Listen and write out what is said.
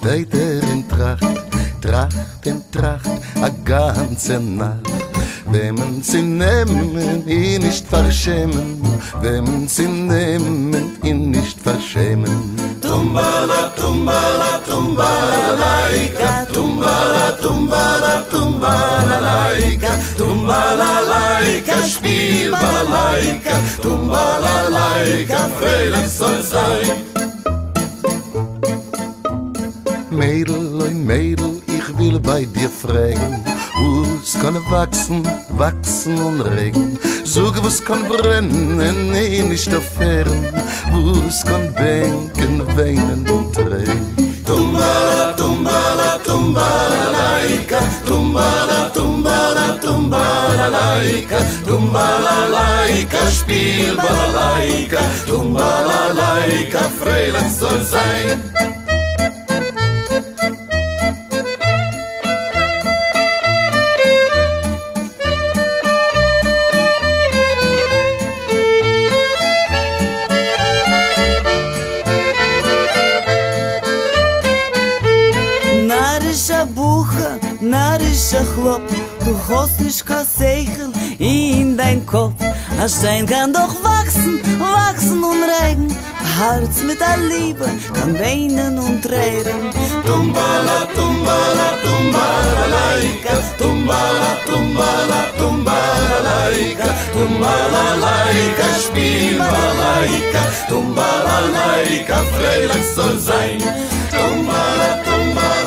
steht in Tracht, a ganze Nacht. Wenn man sie nehmen, ihn nicht verschämen, wenn man sie nehmen, ihn nicht verschämen. Tumbala, tumbala, tumbala, laika, tumbala, tumbala, tumbala, laika, tumbala, laika, spiel balalaika, tumbala, laika, freilich soll sein. Mädel, oi Mädel, ich will bei dir fragen, wo's kann wachsen und regen. Sog, was kann brennen, nicht erfahren, wo's kann bänken, weinen und trägen. Tumbala, tumbala, tumbala, laika, tumbala, tumbala, tumbala, laika, tumbala, laika, spiel balalaika, tumbala, laika, freilich soll sein. Narischer Chlop, du hast nicht kein Seichel in dein Kopf. Ein Stein kann doch wachsen und regen. Herz mit der Liebe kann weinen und reden. Tumbala, tumbala, tumbala, laika, tumbala, tumbala, tumbala, laika, tumbala, laika, spiel balalaika, tumbala, laika, freilich soll sein. Tumbala, tumbala.